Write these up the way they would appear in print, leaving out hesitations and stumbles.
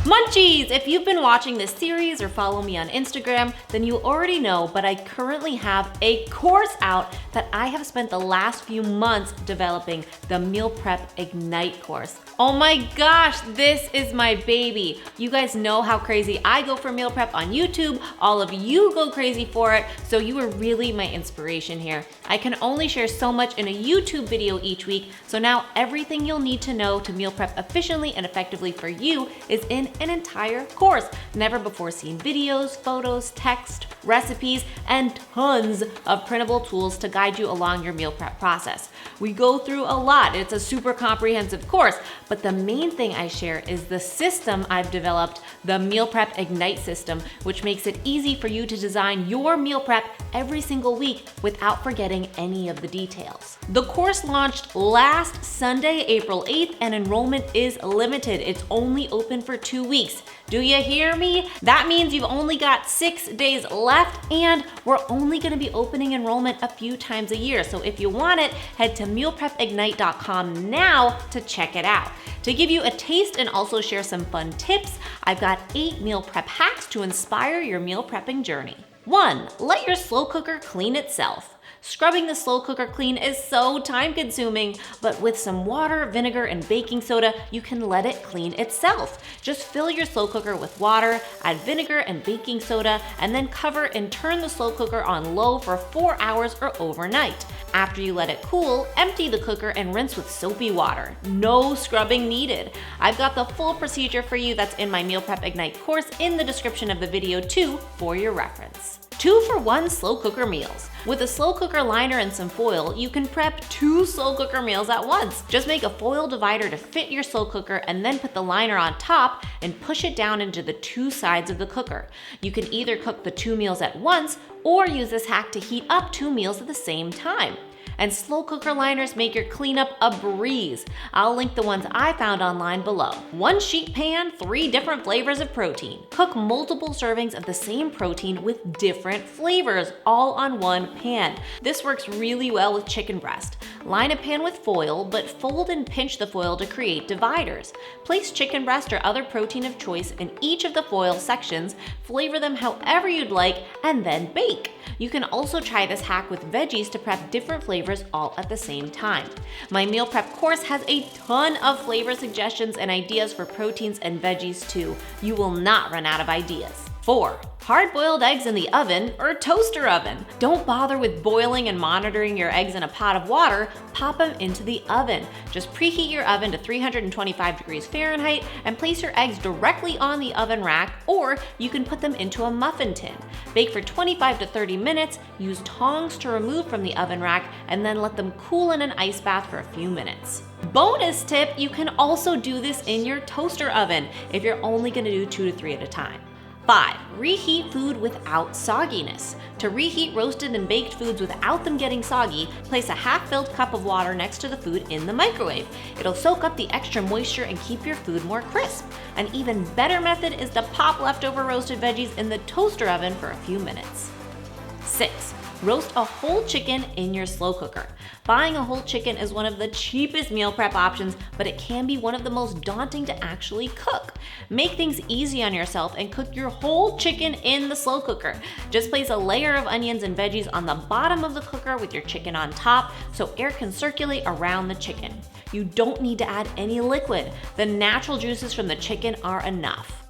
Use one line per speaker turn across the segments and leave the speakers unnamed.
Munchies! If you've been watching this series or follow me on Instagram, then you already know, but I currently have a course out that I have spent the last few months developing, the Meal Prep Ignite course. Oh my gosh, this is my baby. You guys know how crazy I go for meal prep on YouTube. All of you go crazy for it, so you are really my inspiration here. I can only share so much in a YouTube video each week, so now everything you'll need to know to meal prep efficiently and effectively for you is in an entire course. Never before seen videos, photos, text, recipes, and tons of printable tools to guide you along your meal prep process. We go through a lot. It's a super comprehensive course, but the main thing I share is the system I've developed, the Meal Prep Ignite system, which makes it easy for you to design your meal prep every single week without forgetting any of the details. The course launched last Sunday, April 8th, and enrollment is limited. It's only open for 2 weeks. Do you hear me? That means you've only got 6 days left, and we're only gonna be opening enrollment a few times a year. So if you want it, head to mealprepignite.com now to check it out. To give you a taste and also share some fun tips, I've got 8 meal prep hacks to inspire your meal prepping journey. 1. Let your slow cooker clean itself. Scrubbing the slow cooker clean is so time consuming, but with some water, vinegar, and baking soda, you can let it clean itself. Just fill your slow cooker with water, add vinegar and baking soda, and then cover and turn the slow cooker on low for 4 hours or overnight. After you let it cool, empty the cooker and rinse with soapy water. No scrubbing needed. I've got the full procedure for you that's in my Meal Prep Ignite course in the description of the video too, for your reference. 2-for-1 slow cooker meals. With a slow cooker liner and some foil, you can prep 2 slow cooker meals at once. Just make a foil divider to fit your slow cooker and then put the liner on top and push it down into the 2 sides of the cooker. You can either cook the 2 meals at once or use this hack to heat up 2 meals at the same time. And slow cooker liners make your cleanup a breeze. I'll link the ones I found online below. 1 sheet pan, 3 different flavors of protein. Cook multiple servings of the same protein with different flavors, all on 1 pan. This works really well with chicken breast. Line a pan with foil, but fold and pinch the foil to create dividers. Place chicken breast or other protein of choice in each of the foil sections, flavor them however you'd like, and then bake. You can also try this hack with veggies to prep different flavors all at the same time. My meal prep course has a ton of flavor suggestions and ideas for proteins and veggies too. You will not run out of ideas. 4. Hard-boiled eggs in the oven or toaster oven. Don't bother with boiling and monitoring your eggs in a pot of water, pop them into the oven. Just preheat your oven to 325 degrees Fahrenheit and place your eggs directly on the oven rack, or you can put them into a muffin tin. Bake for 25 to 30 minutes, use tongs to remove from the oven rack, and then let them cool in an ice bath for a few minutes. Bonus tip, you can also do this in your toaster oven if you're only gonna do 2 to 3 at a time. 5. Reheat food without sogginess. To reheat roasted and baked foods without them getting soggy, place a half-filled cup of water next to the food in the microwave. It'll soak up the extra moisture and keep your food more crisp. An even better method is to pop leftover roasted veggies in the toaster oven for a few minutes. 6. Roast a whole chicken in your slow cooker. Buying a whole chicken is one of the cheapest meal prep options, but it can be one of the most daunting to actually cook. Make things easy on yourself and cook your whole chicken in the slow cooker. Just place a layer of onions and veggies on the bottom of the cooker with your chicken on top so air can circulate around the chicken. You don't need to add any liquid. The natural juices from the chicken are enough.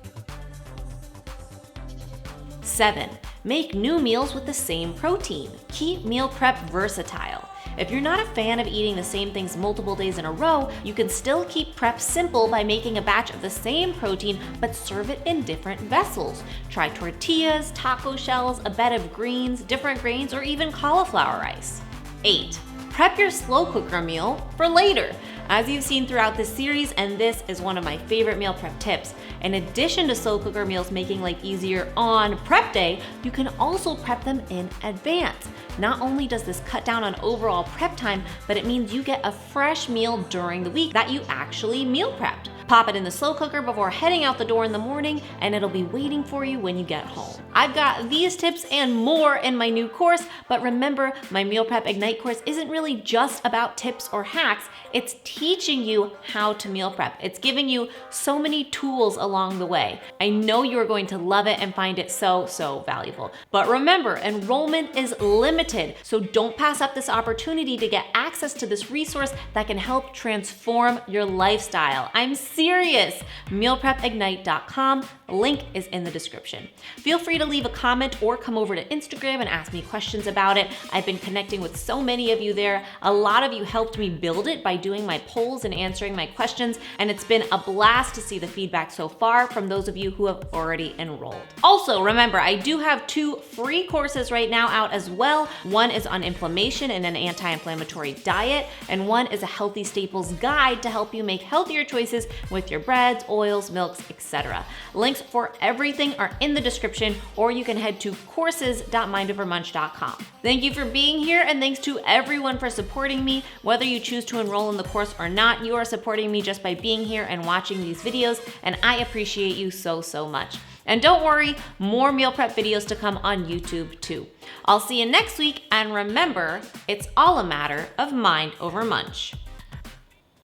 7. Make new meals with the same protein. Keep meal prep versatile. If you're not a fan of eating the same things multiple days in a row, you can still keep prep simple by making a batch of the same protein but serve it in different vessels. Try tortillas, taco shells, a bed of greens, different grains, or even cauliflower rice. 8. Prep your slow cooker meal for later. As you've seen throughout this series, and this is one of my favorite meal prep tips, in addition to slow cooker meals making life easier on prep day, you can also prep them in advance. Not only does this cut down on overall prep time, but it means you get a fresh meal during the week that you actually meal prepped. Pop it in the slow cooker before heading out the door in the morning, and it'll be waiting for you when you get home. I've got these tips and more in my new course, but remember, my Meal Prep Ignite course isn't really just about tips or hacks. It's teaching you how to meal prep. It's giving you so many tools along the way. I know you're going to love it and find it so valuable. But remember, enrollment is limited, so don't pass up this opportunity to get access to this resource that can help transform your lifestyle. I'm serious. mealprepignite.com. Link is in the description. Feel free to leave a comment or come over to Instagram and ask me questions about it. I've been connecting with so many of you there. A lot of you helped me build it by doing my polls and answering my questions, and it's been a blast to see the feedback so far from those of you who have already enrolled. Also, remember, I do have 2 free courses right now out as well. One is on inflammation and an anti-inflammatory diet, and one is a healthy staples guide to help you make healthier choices with your breads, oils, milks, etc. Links for everything are in the description, or you can head to courses.mindovermunch.com. Thank you for being here, and thanks to everyone for supporting me. Whether you choose to enroll in the course or not, you are supporting me just by being here and watching these videos, and I appreciate you so much. And don't worry, more meal prep videos to come on YouTube too. I'll see you next week, and remember, it's all a matter of mind over munch.